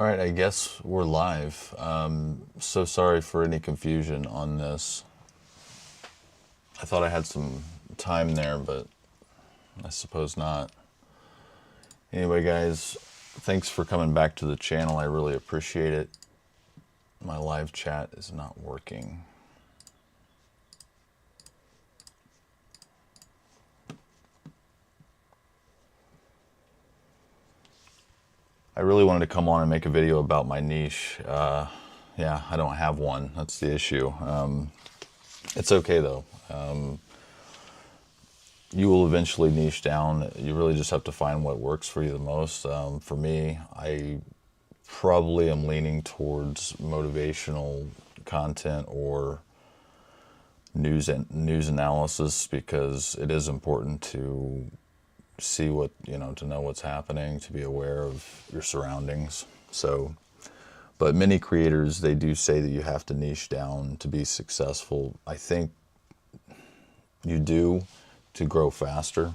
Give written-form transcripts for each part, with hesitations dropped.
All right, I guess we're live. So sorry for any confusion on this. I thought I had some time there, but I suppose not. Anyway, guys, thanks for coming back to the channel. I really appreciate it. My live chat is not working. I really wanted to come on and make a video about my niche. Yeah, I don't have one. That's the issue. It's okay though. You will eventually niche down. You really just have to find what works for you the most. For me, I probably am leaning towards motivational content or news analysis, because it is important to see what, to know what's happening, to be aware of your surroundings. So, but many creators, they do say that you have to niche down to be successful. I think you do, to grow faster.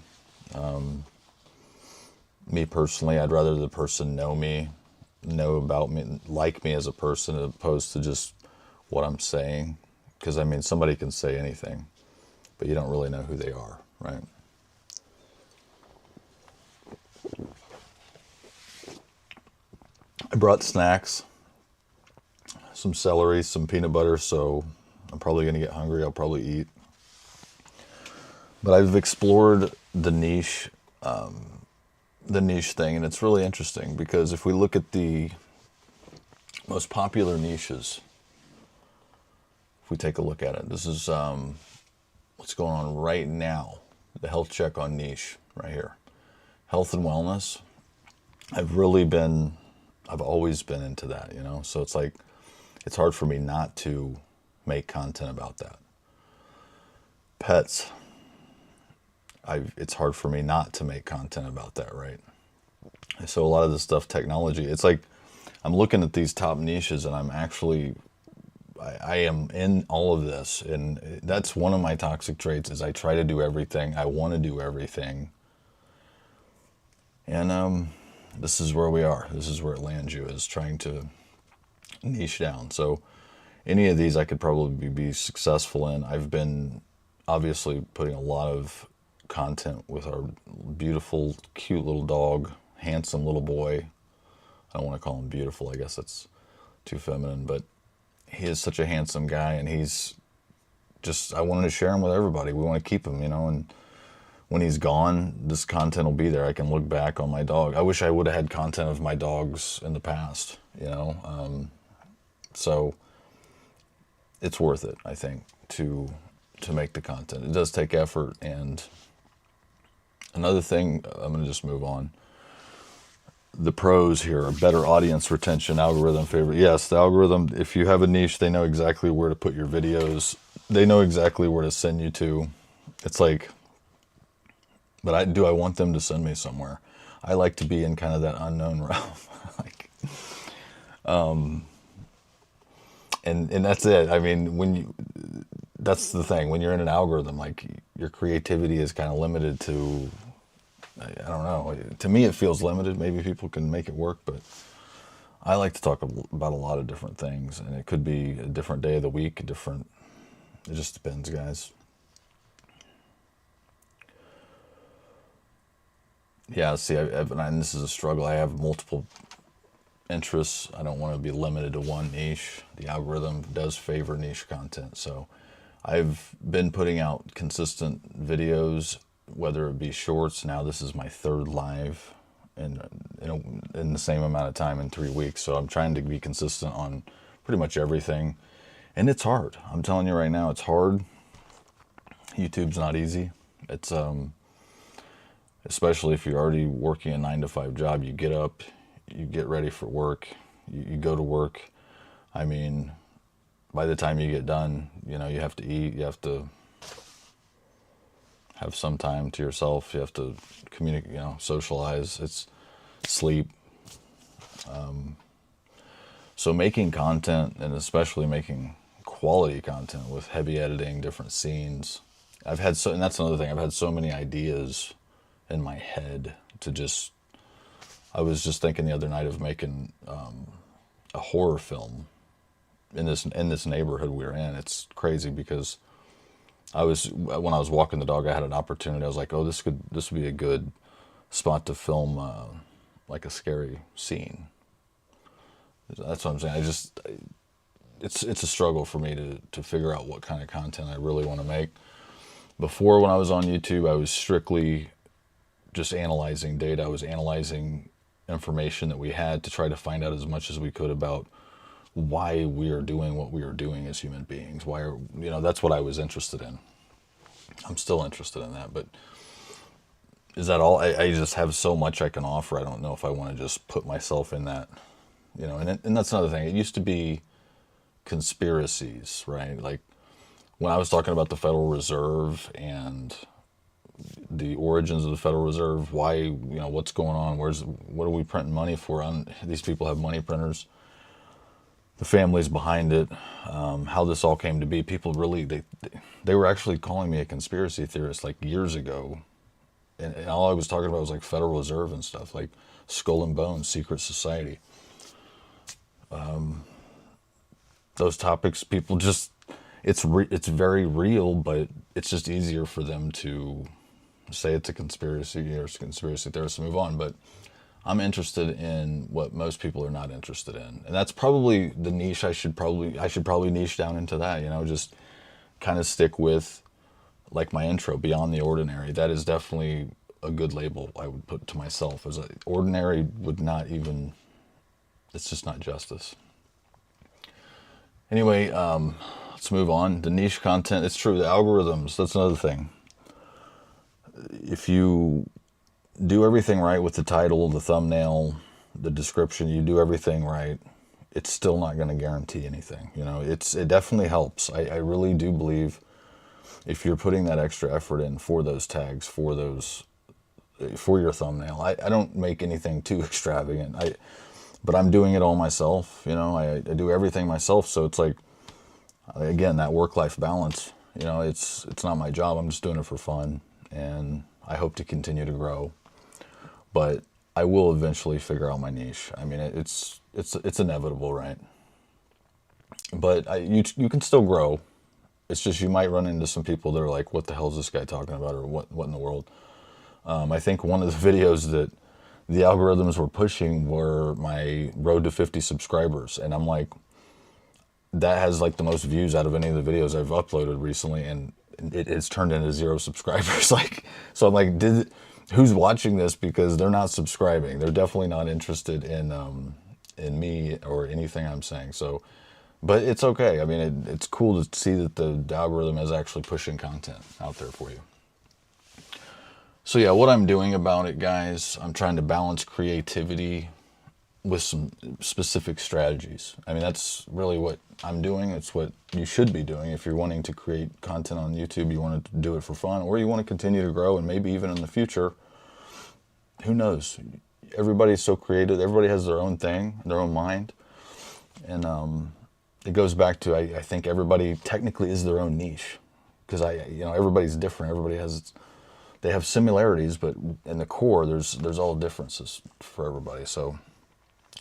Me personally, I'd rather the person know about me, like me as a person, as opposed to just what I'm saying. Because, I mean, somebody can say anything, but you don't really know who they are, right? I brought snacks, some celery, some peanut butter, so I'm probably going to get hungry. I'll probably eat. But I've explored the niche thing, and it's really interesting, because if we look at the most popular niches, if we take a look at it, this is what's going on right now, the health check on niche right here. Health and wellness. I've always been into that, so it's like, it's hard for me not to make content about that. Pets. It's hard for me not to make content about that, right? So a lot of this stuff, technology, it's like, I'm looking at these top niches, and I'm actually, I am in all of this. And that's one of my toxic traits, is I try to do everything. I want to do everything. And this is where we are. This is where it lands you, is trying to niche down. So any of these I could probably be successful in. I've been obviously putting a lot of content with our beautiful, cute little dog, handsome little boy. I don't want to call him beautiful. I guess that's too feminine, but he is such a handsome guy, and he's just, I wanted to share him with everybody. We want to keep him, and when he's gone, this content will be there. I can look back on my dog. I wish I would have had content of my dogs in the past, so it's worth it, I think, to make the content. It does take effort. And another thing, I'm going to just move on. The pros here are better audience retention, algorithm favorite. Yes, the algorithm, if you have a niche, they know exactly where to put your videos. They know exactly where to send you to. It's like, but do I want them to send me somewhere? I like to be in kind of that unknown realm. And that's it. I mean, that's the thing. When you're in an algorithm, like, your creativity is kind of limited to, I don't know. To me, it feels limited. Maybe people can make it work, but I like to talk about a lot of different things, and it could be a different day of the week, it just depends, guys. Yeah, see, and this is a struggle. I have multiple interests. I don't want to be limited to one niche. The algorithm does favor niche content, so I've been putting out consistent videos, whether it be shorts. Now this is my third live in the same amount of time, in 3 weeks. So I'm trying to be consistent on pretty much everything. And it's hard. I'm telling you right now, it's hard. YouTube's not easy. It's, especially if you're already working a 9-to-5 job, you get up, you get ready for work, you go to work. I mean, by the time you get done, you have to eat, you have to have some time to yourself, you have to communicate, socialize, it's sleep. So making content, and especially making quality content with heavy editing, different scenes, and that's another thing, I've had so many ideas in my head to just, I was just thinking the other night of making a horror film in this neighborhood we're in. It's crazy because when I was walking the dog, I had an opportunity. I was like, oh, this would be a good spot to film like a scary scene. That's what I'm saying. It's a struggle for me to figure out what kind of content I really want to make. Before, when I was on YouTube, I was strictly just analyzing data. I was analyzing information that we had to try to find out as much as we could about why we are doing what we are doing as human beings. That's what I was interested in. I'm still interested in that, but is that all? I just have so much I can offer. I don't know if I want to just put myself in that, and that's another thing. It used to be conspiracies, right? Like when I was talking about the Federal Reserve and the origins of the Federal Reserve, why, what's going on? What are we printing money for? These people have money printers, the families behind it, how this all came to be. People really, they were actually calling me a conspiracy theorist like years ago. And all I was talking about was like Federal Reserve and stuff, like Skull and Bones, Secret Society. Those topics, people just, it's very real, but it's just easier for them to say it's a conspiracy or it's a conspiracy theorist to move on. But I'm interested in what most people are not interested in, and that's probably the niche. I should probably niche down into that. Just kind of stick with, like my intro, beyond the ordinary. That is definitely a good label I would put to myself. As ordinary would not even. It's just not justice. Anyway, let's move on. The niche content. It's true. The algorithms. That's another thing. If you do everything right with the title, the thumbnail, the description, you do everything right, it's still not going to guarantee anything. It definitely helps. I really do believe if you're putting that extra effort in for those tags, for your thumbnail. I don't make anything too extravagant. But I'm doing it all myself. I do everything myself. So it's like, again, that work-life balance. It's not my job. I'm just doing it for fun, and I hope to continue to grow. But I will eventually figure out my niche. I mean, it's inevitable, right? But you can still grow. It's just you might run into some people that are like, what the hell is this guy talking about, or what in the world? I think one of the videos that the algorithms were pushing were my road to 50 subscribers. And I'm like, that has like the most views out of any of the videos I've uploaded recently, and it's turned into 0 subscribers. So I'm like, who's watching this? Because they're not subscribing. They're definitely not interested in me or anything I'm saying. So, but it's okay. I mean, it's cool to see that the algorithm is actually pushing content out there for you. So yeah, what I'm doing about it, guys, I'm trying to balance creativity with some specific strategies. I mean, that's really what I'm doing. It's what you should be doing if you're wanting to create content on YouTube. You want to do it for fun, or you want to continue to grow, and maybe even in the future, who knows? Everybody's so creative. Everybody has their own thing, their own mind. And it goes back to, I think everybody technically is their own niche, because everybody's different. They have similarities, but in the core, there's all differences for everybody. So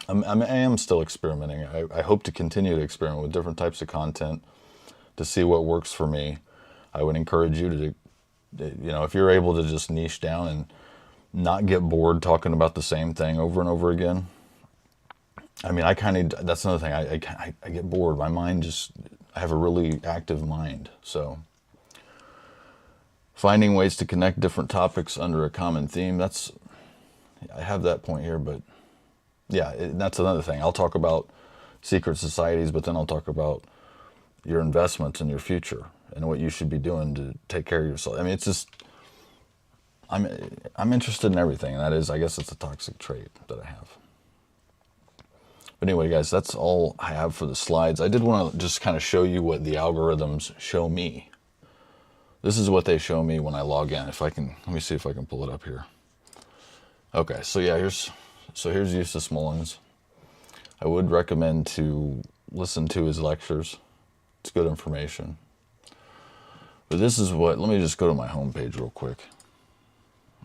I am still experimenting. I hope to continue to experiment with different types of content to see what works for me. I would encourage you to, if you're able to just niche down and not get bored talking about the same thing over and over again. I mean, that's another thing. I get bored. My mind I have a really active mind. So finding ways to connect different topics under a common theme, I have that point here, but yeah, that's another thing. I'll talk about secret societies, but then I'll talk about your investments in your future and what you should be doing to take care of yourself. I mean, it's just, I'm interested in everything, and that is, I guess it's a toxic trait that I have. But anyway, guys, that's all I have for the slides. I did want to just kind of show you what the algorithms show me. This is what they show me when I log in. Let me see if I can pull it up here. Okay, so yeah, here's Eustace Mullins. I would recommend to listen to his lectures. It's good information. But this is let me just go to my homepage real quick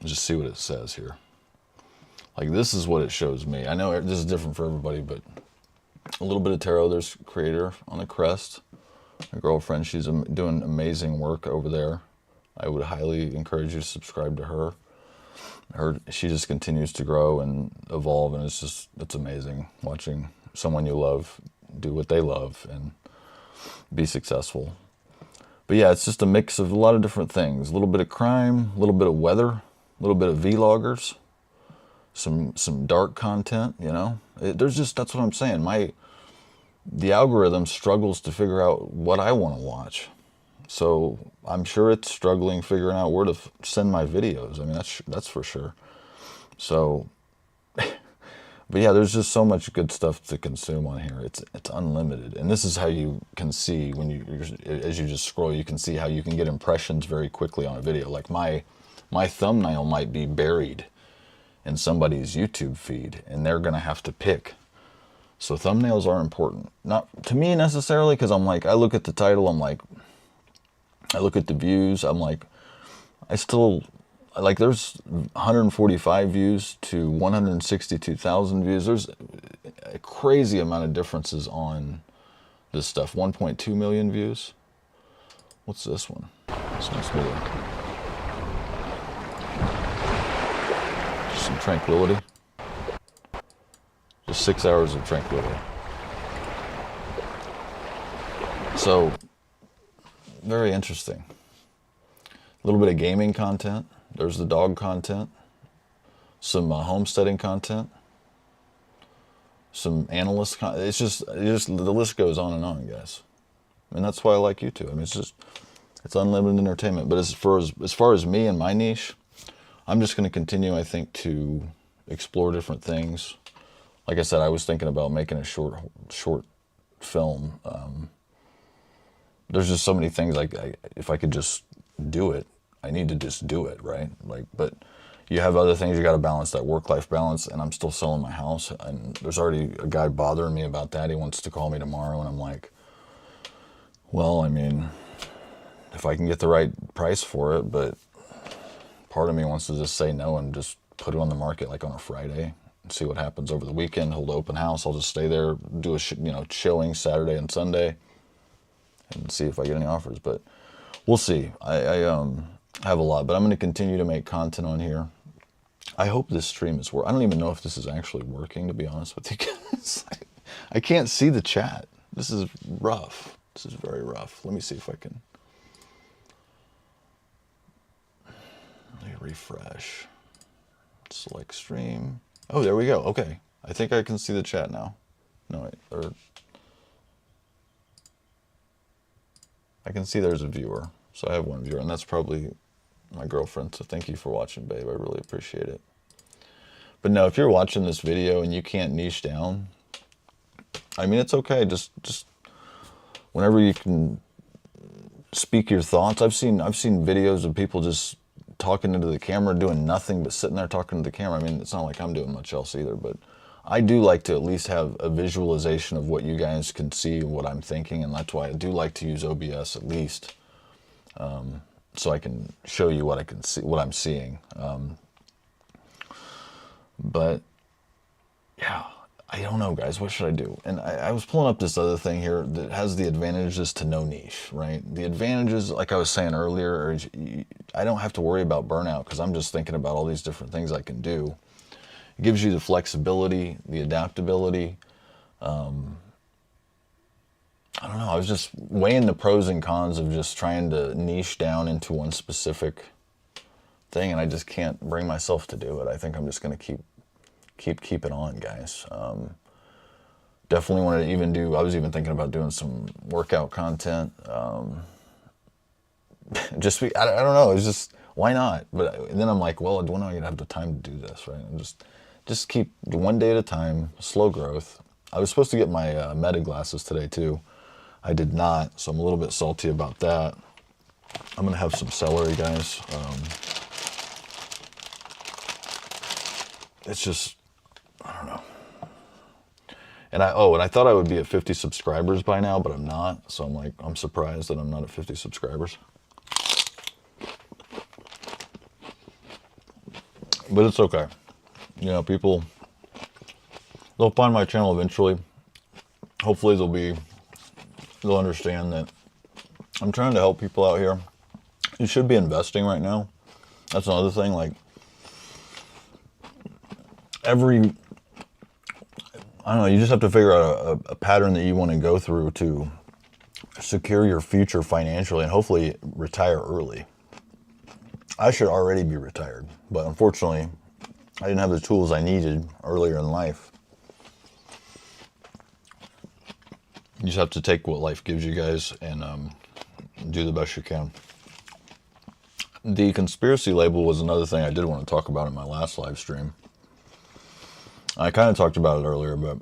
and just see what it says here. Like, this is what it shows me. I know this is different for everybody, but a little bit of tarot. There's Creator on the crest. My girlfriend, she's doing amazing work over there. I would highly encourage you to subscribe to her. She just continues to grow and evolve, and it's amazing watching someone you love do what they love and be successful. But yeah, it's just a mix of a lot of different things. A little bit of crime, a little bit of weather, a little bit of vloggers, some dark content, you know. That's what I'm saying. The algorithm struggles to figure out what I want to watch. So I'm sure it's struggling figuring out where to send my videos. I mean, that's for sure. So, but yeah, there's just so much good stuff to consume on here. It's unlimited. And this is how you can see as you just scroll, you can see how you can get impressions very quickly on a video. Like my thumbnail might be buried in somebody's YouTube feed, and they're going to have to pick. So thumbnails are important. Not to me necessarily, because I'm like, I look at the title, I look at the views, I'm like, there's 145 views to 162,000 views. There's a crazy amount of differences on this stuff. 1.2 million views. What's this one? This nice video. Just some tranquility. Just 6 hours of tranquility. So, very interesting. A little bit of gaming content. There's the dog content. Some homesteading content. Some analyst content. It's just the list goes on and on, guys. And that's why I like YouTube. I mean, it's unlimited entertainment. But as far as me and my niche, I'm just going to continue, I think, to explore different things. Like I said, I was thinking about making a short film. There's just so many things. If I could just do it, I need to just do it, right? But you have other things you got to balance, that work-life balance. And I'm still selling my house, and there's already a guy bothering me about that. He wants to call me tomorrow, and I'm like, well, I mean, if I can get the right price for it, but part of me wants to just say no and just put it on the market like on a Friday. See what happens over the weekend. Hold open house. I'll just stay there, do a showing Saturday and Sunday, and see if I get any offers. But we'll see. I have a lot, but I'm going to continue to make content on here. I hope this stream is working. I don't even know if this is actually working, to be honest with you guys. I can't see the chat. This is rough. This is very rough. Let me see if I can. Let me refresh. Select stream. Oh, there we go. Okay. I think I can see the chat now. No, wait. I can see there's a viewer. So I have one viewer, and that's probably my girlfriend. So thank you for watching, babe. I really appreciate it. But no, if you're watching this video and you can't niche down, I mean, it's okay. Just whenever you can speak your thoughts. I've seen videos of people just talking into the camera, doing nothing but sitting there talking to the camera. I mean, it's not like I'm doing much else either, but I do like to at least have a visualization of what you guys can see and what I'm thinking, and that's why I do like to use OBS at least, so I can show you what I can see, what I'm seeing. But yeah, I don't know, guys. What should I do? And I was pulling up this other thing here that has the advantages to no niche, right? The advantages, like I was saying earlier, are I don't have to worry about burnout because I'm just thinking about all these different things I can do. It gives you the flexibility, the adaptability. I don't know. I was just weighing the pros and cons of just trying to niche down into one specific thing, and I just can't bring myself to do it. I think I'm just going to keep it on, guys. Definitely want to even do, I was even thinking about doing some workout content. I don't know, it's just, why not? But then I'm like, well, when am I going to have the time to do this, right? And just keep one day at a time, slow growth. I was supposed to get my Meta glasses today too. I did not, so I'm a little bit salty about that. I'm going to have some celery, guys. It's just, I don't know. And I thought I would be at 50 subscribers by now, but I'm not. So I'm surprised that I'm not at 50 subscribers. But it's okay. You know, people, they'll find my channel eventually. Hopefully they'll understand that I'm trying to help people out here. You should be investing right now. That's another thing. Like, I don't know, you just have to figure out a pattern that you want to go through to secure your future financially and hopefully retire early. I should already be retired, but unfortunately, I didn't have the tools I needed earlier in life. You just have to take what life gives you guys and do the best you can. The conspiracy label was another thing I did want to talk about in my last live stream. I kind of talked about it earlier, but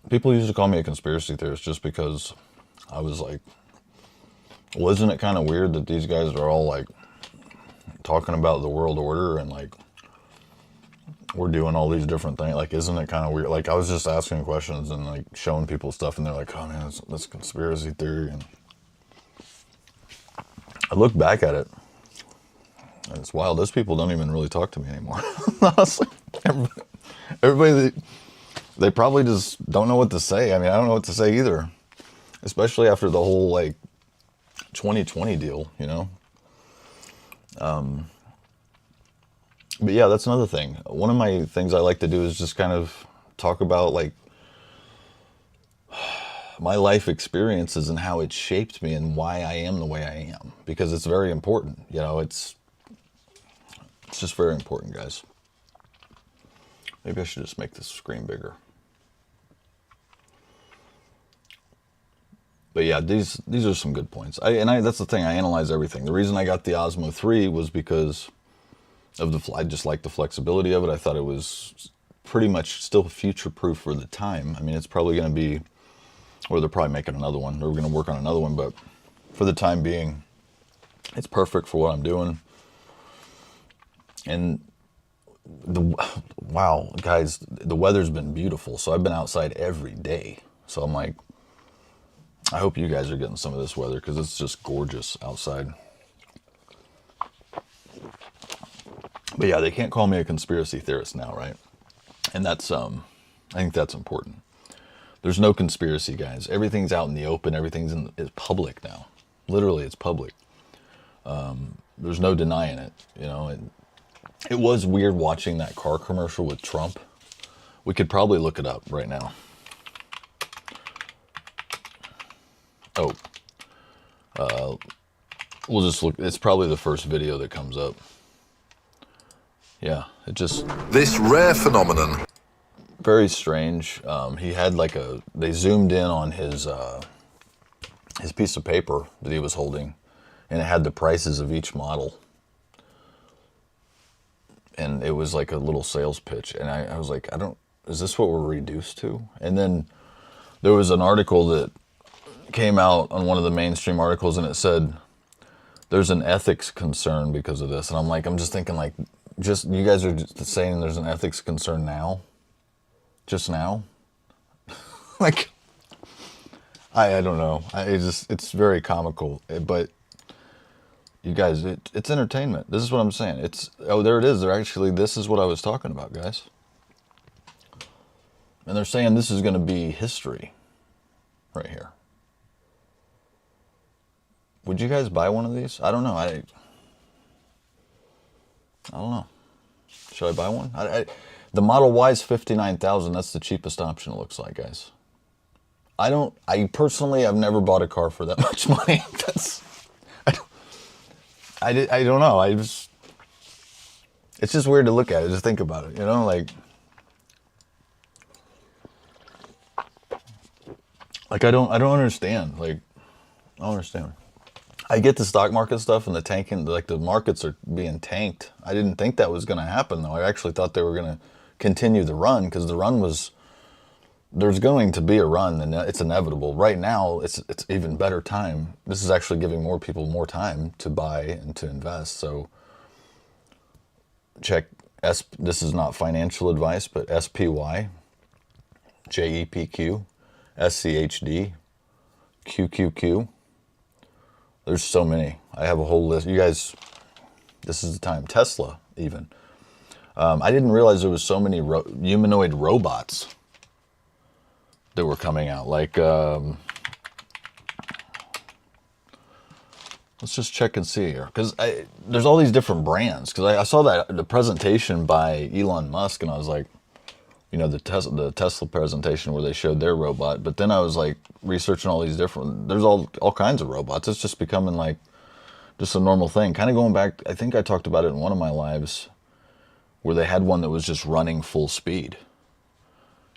people used to call me a conspiracy theorist just because I was like, well, isn't it kind of weird that these guys are all like talking about the world order and like we're doing all these different things? Like, isn't it kind of weird? Like, I was just asking questions and like showing people stuff and they're like, oh man, that's conspiracy theory. And I look back at it and it's wild. Those people don't even really talk to me anymore. Honestly, everybody, they probably just don't know what to say. I mean, I don't know what to say either, especially after the whole like 2020 deal, you know? But yeah, that's another thing. One of my things I like to do is just kind of talk about like my life experiences and how it shaped me and why I am the way I am, because it's very important. You know, it's just very important, guys. Maybe I should just make this screen bigger. But yeah, these are some good points. That's the thing. I analyze everything. The reason I got the Osmo 3 was because of I just like the flexibility of it. I thought it was pretty much still future-proof for the time. I mean, it's probably going to be, or they're probably making another one. They're going to work on another one, but for the time being, it's perfect for what I'm doing. And wow, guys, the weather's been beautiful. So I've been outside every day. So I'm like, I hope you guys are getting some of this weather because it's just gorgeous outside. But yeah, they can't call me a conspiracy theorist now, right? And that's, I think that's important. There's no conspiracy, guys. Everything's out in the open. Everything's is public now. Literally, it's public. There's no denying it, you know. And it was weird watching that car commercial with Trump. We could probably look it up right now. Oh, we'll just look. It's probably the first video that comes up. Yeah, it just... This rare phenomenon. Very strange. He had like they zoomed in on his piece of paper that he was holding, and it had the prices of each model. And it was like a little sales pitch. And I was like, is this what we're reduced to? And then there was an article that came out on one of the mainstream articles, and it said, there's an ethics concern because of this. And I'm just thinking like, you guys are just saying there's an ethics concern now? Just now? Like, I don't know. It's very comical, but you guys, it's entertainment. This is what I'm saying. There it is. This is what I was talking about, guys. And they're saying this is going to be history right here. Would you guys buy one of these? I don't know. I don't know. Should I buy one? The Model Y is $59,000. That's the cheapest option, it looks like, guys. I personally, I've never bought a car for that much money. I don't know. It's just weird to look at it. Just think about it, you know, like I don't understand. Like, I don't understand. I get the stock market stuff and the tanking, like the markets are being tanked. I didn't think that was going to happen though. I actually thought they were going to continue the run because the run there's going to be a run and it's inevitable. Right now, it's even better time. This is actually giving more people more time to buy and to invest. So check, this is not financial advice, but SPY, JEPQ, SCHD, QQQ. There's so many. I have a whole list. You guys, this is the time. Tesla, even. I didn't realize there was so many humanoid robots that were coming out. Like, let's just check and see here, because there's all these different brands. Because I saw that the presentation by Elon Musk, and I was like, you know, the Tesla presentation where they showed their robot. But then I was like researching all these different. There's all kinds of robots. It's just becoming like just a normal thing. Kind of going back. I think I talked about it in one of my lives, where they had one that was just running full speed.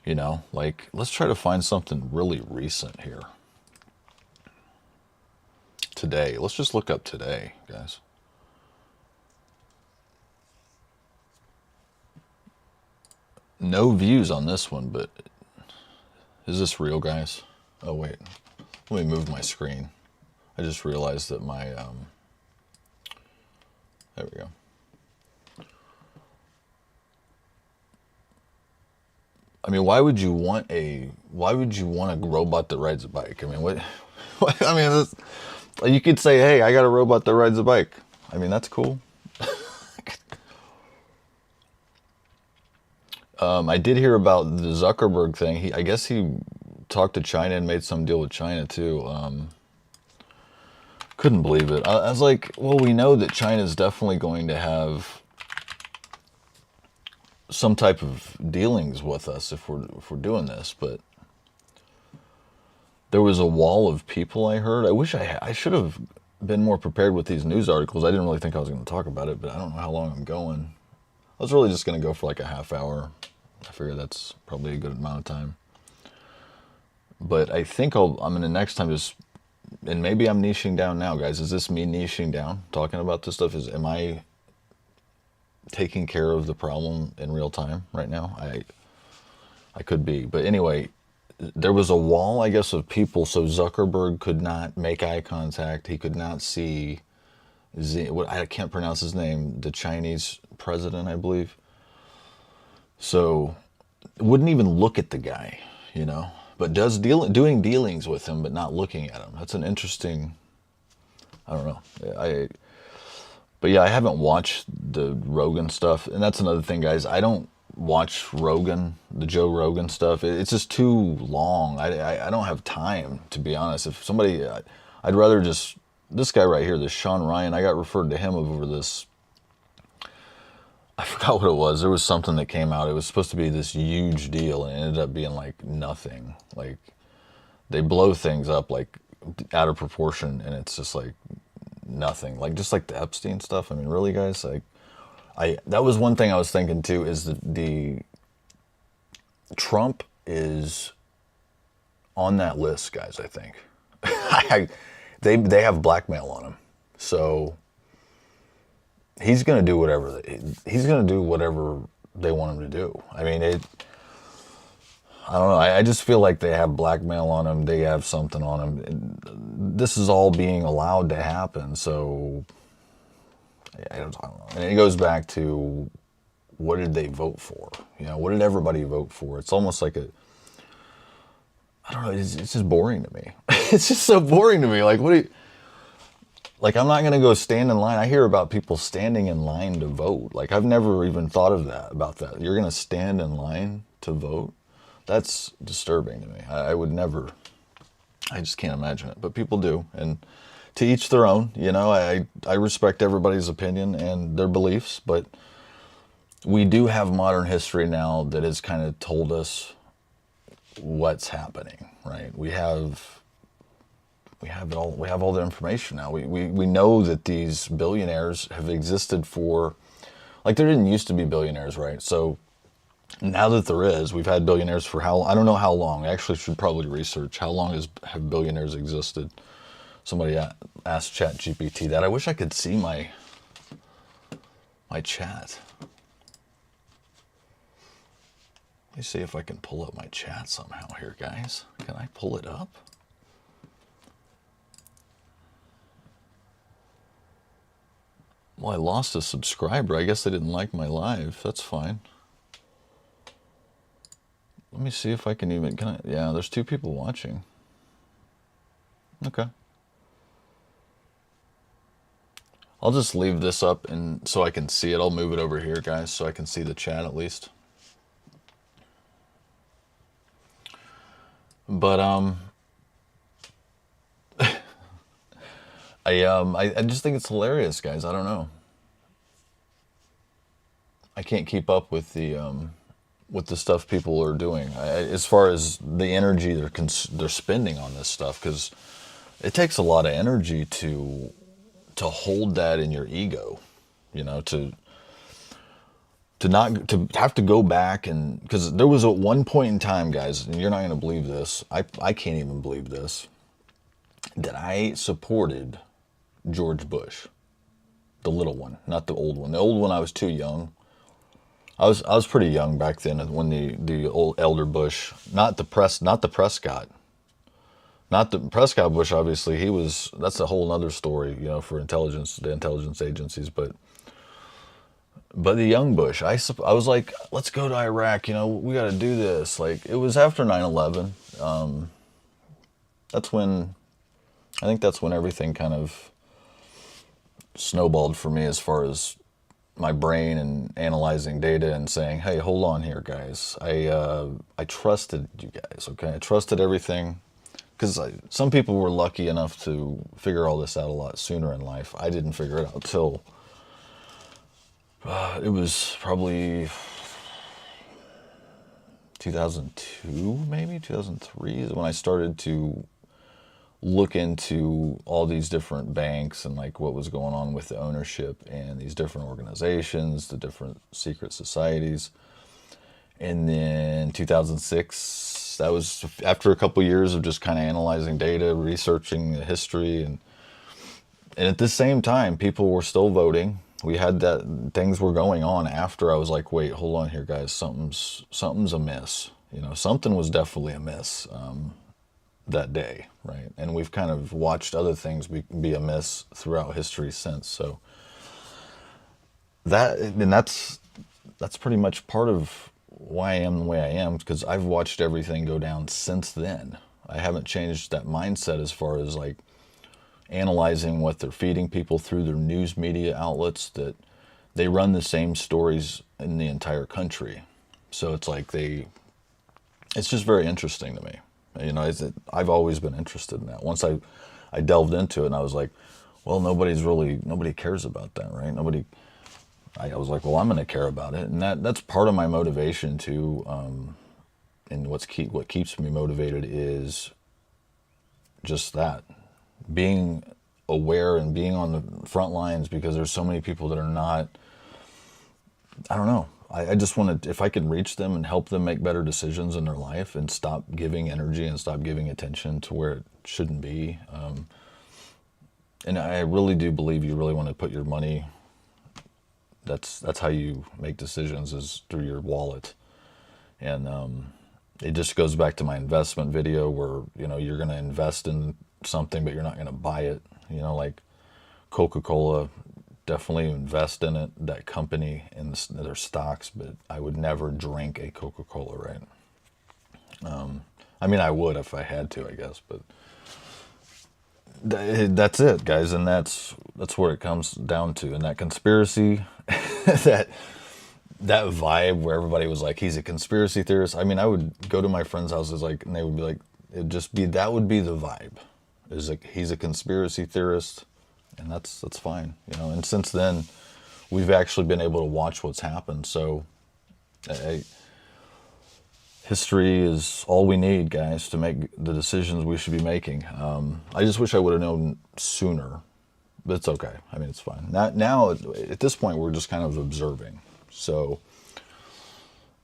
You know, like, let's try to find something really recent here. Today. Let's just look up today, guys. No views on this one, but is this real, guys? Oh, wait. Let me move my screen. I just realized that my, there we go. I mean, why would you want a robot that rides a bike? I mean, I mean, you could say, hey, I got a robot that rides a bike. I mean, that's cool. I did hear about the Zuckerberg thing. I guess he talked to China and made some deal with China too. Couldn't believe it. I was like, well, we know that China's definitely going to have some type of dealings with us if we're doing this, but there was a wall of people. I heard. I wish I should have been more prepared with these news articles. I didn't really think I was going to talk about it, but I don't know how long I'm going. I was really just going to go for like a half hour. I figure that's probably a good amount of time. But I think I'm going to next time just, and maybe I'm niching down now, guys. Is this me niching down, talking about this stuff? Am I taking care of the problem in real time right now? I could be. But anyway, there was a wall, I guess, of people, so Zuckerberg could not make eye contact. He could not see I can't pronounce his name, the Chinese president, I believe. So wouldn't even look at the guy, you know, but doing dealings with him, but not looking at him. That's an interesting. I don't know. But yeah, I haven't watched the Rogan stuff, and that's another thing, guys. I don't watch the Joe Rogan stuff. It's just too long. I don't have time, to be honest. If somebody, I'd rather just this guy right here, this Sean Ryan. I got referred to him over this. I forgot what it was. There was something that came out. It was supposed to be this huge deal, and it ended up being like nothing. Like they blow things up like out of proportion, and it's just like nothing. Like just like the Epstein stuff. I mean, really, guys. Like, that was one thing I was thinking too. Is the Trump is on that list, guys. I think they have blackmail on him, so. He's going to do whatever they want him to do. I mean, I don't know. I just feel like they have blackmail on him. They have something on him. And this is all being allowed to happen. So I don't know. And it goes back to what did they vote for? You know, what did everybody vote for? It's almost like I don't know. It's just boring to me. It's just so boring to me. Like, like, I'm not going to go stand in line. I hear about people standing in line to vote. Like, I've never even thought about that. You're going to stand in line to vote? That's disturbing to me. I would never. I just can't imagine it. But people do. And to each their own. You know, I respect everybody's opinion and their beliefs. But we do have modern history now that has kind of told us what's happening, right? We have all the information now. We know that these billionaires have existed for, like, there didn't used to be billionaires, right? So now that there is, we've had billionaires for I don't know how long. I actually should probably research how long have billionaires existed. Somebody asked ChatGPT that. I wish I could see my chat. Let me see if I can pull up my chat somehow here, guys. Can I pull it up? Well, I lost a subscriber. I guess they didn't like my live. That's fine. Let me see if I can even... yeah, there's 2 people watching. Okay. I'll just leave this up and so I can see it. I'll move it over here, guys, so I can see the chat at least. But I just think it's hilarious, guys. I don't know. I can't keep up with the stuff people are doing as far as the energy they're spending on this stuff, because it takes a lot of energy to hold that in your ego, you know, to not to have to go back. And because there was at one point in time, guys, and you're not going to believe this, I can't even believe this, that I supported George Bush, the little one, not the old one. The old one, I was too young. I was pretty young back then when the old elder Bush, not the Prescott. Not the Prescott Bush, obviously, that's a whole other story, you know, for the intelligence agencies, but the young Bush, I was like, let's go to Iraq, you know, we got to do this. Like, it was after 9/11. That's when, I think that's when everything kind of snowballed for me as far as my brain and analyzing data and saying, hey, hold on here, guys. I trusted you guys, okay? I trusted everything. Because some people were lucky enough to figure all this out a lot sooner in life. I didn't figure it out till it was probably 2002, maybe 2003 is when I started to look into all these different banks and like what was going on with the ownership and these different organizations, the different secret societies. And then 2006, that was after a couple years of just kind of analyzing data, researching the history, and at the same time, people were still voting. We had that things were going on after. I was like, wait, hold on here, guys, something's amiss. You know, something was definitely amiss that day, right? And we've kind of watched other things be amiss throughout history since. So that's pretty much part of why I am the way I am, because I've watched everything go down since then. I haven't changed that mindset as far as like analyzing what they're feeding people through their news media outlets, that they run the same stories in the entire country. So it's like it's just very interesting to me. You know, I've always been interested in that. Once I delved into it and I was like, well, nobody cares about that, right? I was like, well, I'm going to care about it. And that's part of my motivation too. And what keeps me motivated is just that, being aware and being on the front lines, because there's so many people that are not, I don't know. I just want to, if I can reach them and help them make better decisions in their life and stop giving energy and stop giving attention to where it shouldn't be. And I really do believe you really want to put your money, that's how you make decisions, is through your wallet. And it just goes back to my investment video where, you know, you're going to invest in something, but you're not going to buy it. You know, like Coca-Cola, definitely invest in it, that company, and their stocks, but I would never drink a Coca-Cola, right? I mean, I would if I had to, I guess, but that's it, guys, and that's where it comes down to. And that conspiracy, that vibe where everybody was like, he's a conspiracy theorist. I mean, I would go to my friends' houses, like, and they would be like, that would be the vibe. Is like, he's a conspiracy theorist, and that's fine, you know. And since then, we've actually been able to watch what's happened. So, history is all we need, guys, to make the decisions we should be making. I just wish I would have known sooner, but it's okay. I mean, it's fine. Now, at this point, we're just kind of observing. So,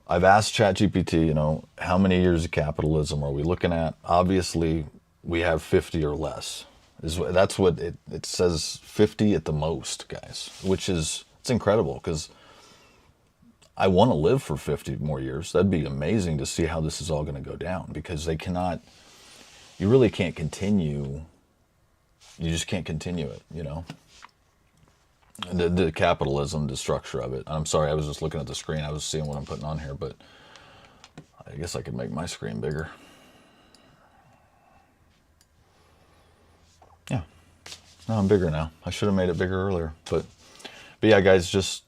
I've asked ChatGPT, you know, how many years of capitalism are we looking at? Obviously, we have 50 or less. That's what it says, 50 at the most, guys, which is, it's incredible, because I want to live for 50 more years. That'd be amazing to see how this is all going to go down, because you really can't continue. You just can't continue it, you know. The capitalism, the structure of it. I'm sorry, I was just looking at the screen. I was seeing what I'm putting on here, but I guess I could make my screen bigger. Yeah, No, I'm bigger now. I should have made it bigger earlier. But yeah, guys, just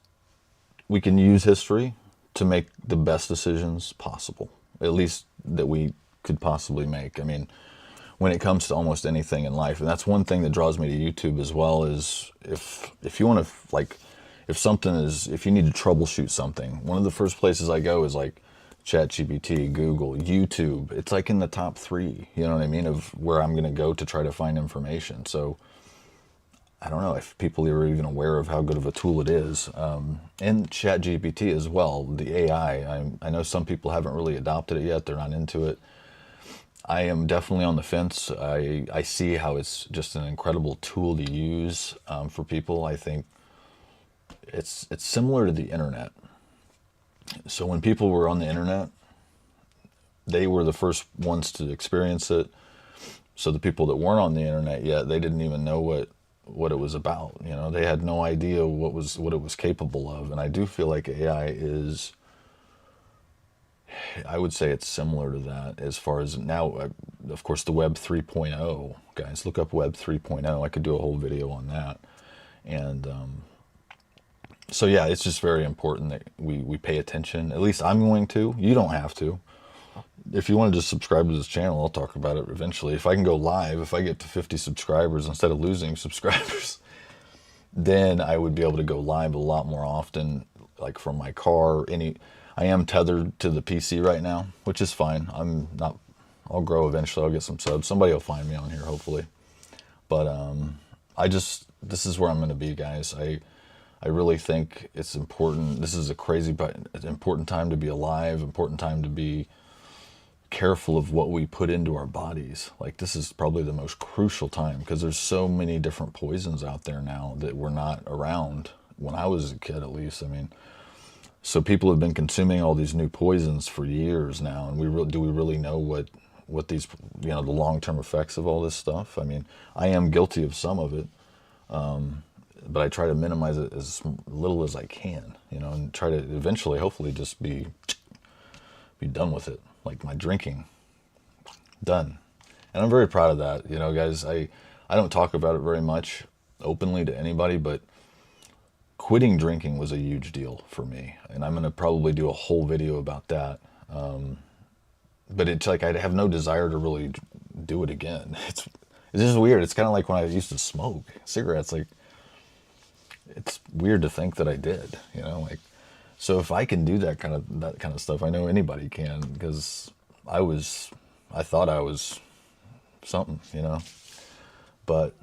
we can use history to make the best decisions possible, at least that we could possibly make. I mean, when it comes to almost anything in life, and that's one thing that draws me to YouTube as well, is if you want to, like, if you need to troubleshoot something, one of the first places I go is like ChatGPT, Google, YouTube. It's like in the top three, you know what I mean, of where I'm going to go to try to find information. So I don't know if people are even aware of how good of a tool it is. And ChatGPT as well, the AI. I know some people haven't really adopted it yet. They're not into it. I am definitely on the fence. I see how it's just an incredible tool to use for people. I think it's similar to the internet. So when people were on the internet, they were the first ones to experience it. So the people that weren't on the internet yet, they didn't even know what it was about. You know, they had no idea what it was capable of. And I do feel like AI is, I would say it's similar to that as far as now, of course, the Web 3.0, guys, look up Web 3.0. I could do a whole video on that. And so, yeah, it's just very important that we pay attention. At least I'm going to. You don't have to. If you want to just subscribe to this channel, I'll talk about it eventually. If I can go live, if I get to 50 subscribers instead of losing subscribers, then I would be able to go live a lot more often, like from my car. I am tethered to the PC right now, which is fine. I'll grow eventually. I'll get some subs. Somebody will find me on here, hopefully. But this is where I'm going to be, guys. I really think it's important. This is a crazy, but important time to be alive, important time to be careful of what we put into our bodies. Like, this is probably the most crucial time because there's so many different poisons out there now that were not around when I was a kid, at least. I mean, so people have been consuming all these new poisons for years now, and do we really know what these, the long-term effects of all this stuff? I mean, I am guilty of some of it, but I try to minimize it as little as I can, and try to eventually, hopefully, just be done with it. Like my drinking, done. And I'm very proud of that. Guys, I don't talk about it very much openly to anybody, but quitting drinking was a huge deal for me. And I'm going to probably do a whole video about that. But it's like I have no desire to really do it again. It's just weird. It's kind of like when I used to smoke cigarettes. Like, it's weird to think that I did, like. So if I can do that kind of stuff, I know anybody can, because I thought I was something, But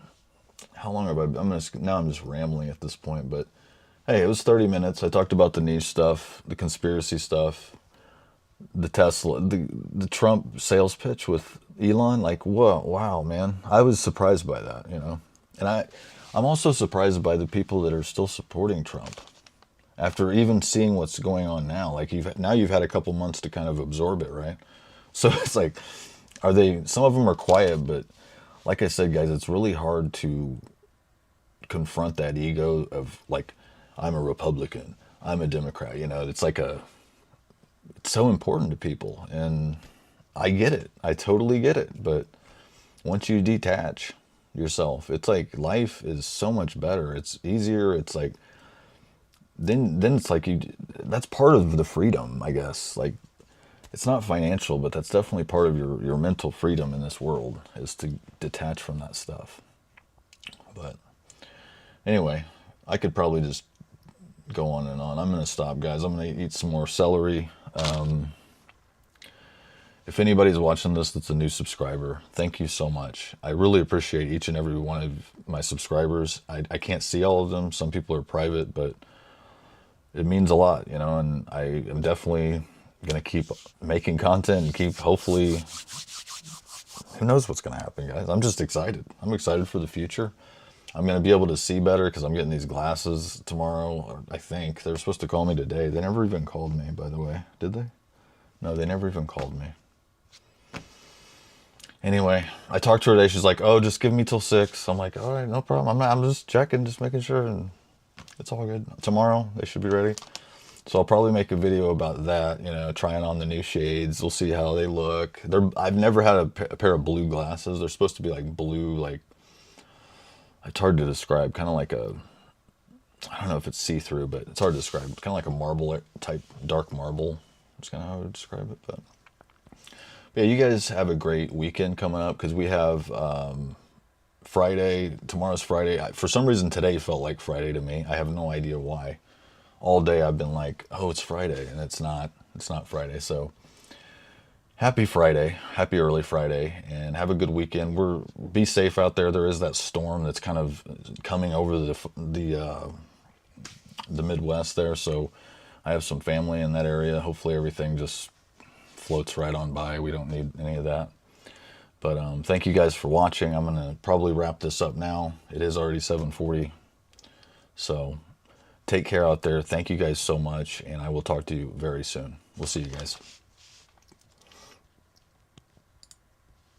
how long have now I'm just rambling at this point, but hey, it was 30 minutes. I talked about the niche stuff, the conspiracy stuff, the Tesla, the Trump sales pitch with Elon. Like, whoa, wow, man. I was surprised by that, And I'm also surprised by the people that are still supporting Trump. After even seeing what's going on now, like you've had a couple months to kind of absorb it, right? So it's like, some of them are quiet, but like I said, guys, it's really hard to confront that ego of like, I'm a Republican, I'm a Democrat, it's like it's so important to people. And I get it. I totally get it. But once you detach yourself, it's like life is so much better. It's easier. It's like, then it's like that's part of the freedom, I guess. Like, it's not financial, but that's definitely part of your mental freedom in this world, is to detach from that stuff. But anyway, I could probably just go on and on. I'm going to stop, guys. I'm going to eat some more celery. If anybody's watching this that's a new subscriber, thank you so much. I really appreciate each and every one of my subscribers. I can't see all of them. Some people are private, but it means a lot, and I am definitely going to keep making content and keep, hopefully, who knows what's going to happen, guys. I'm just excited. I'm excited for the future. I'm going to be able to see better because I'm getting these glasses tomorrow, I think. They were supposed to call me today. They never even called me, by the way. Did they? No, they never even called me. Anyway, I talked to her today. She's like, oh, just give me till 6. I'm like, all right, no problem. I'm just checking, just making sure, and it's all good. Tomorrow, they should be ready. So I'll probably make a video about that, trying on the new shades. We'll see how they look. I've never had a pair of blue glasses. They're supposed to be like blue, like it's hard to describe, kind of like a, I don't know if it's see-through, but it's hard to describe. It's kind of like a marble type, dark marble. That's kind of how I would describe it. But yeah, you guys have a great weekend coming up because we have Friday. Tomorrow's Friday. For some reason, today felt like Friday to me. I have no idea why. All day I've been like, oh, it's Friday, and it's not. It's not Friday. So happy Friday, happy early Friday, and have a good weekend. Be safe out there. There is that storm that's kind of coming over the Midwest there. So I have some family in that area. Hopefully everything just floats right on by. We don't need any of that. But thank you guys for watching. I'm gonna probably wrap this up now. It is already 7:40. So take care out there. Thank you guys so much, and I will talk to you very soon. We'll see you guys.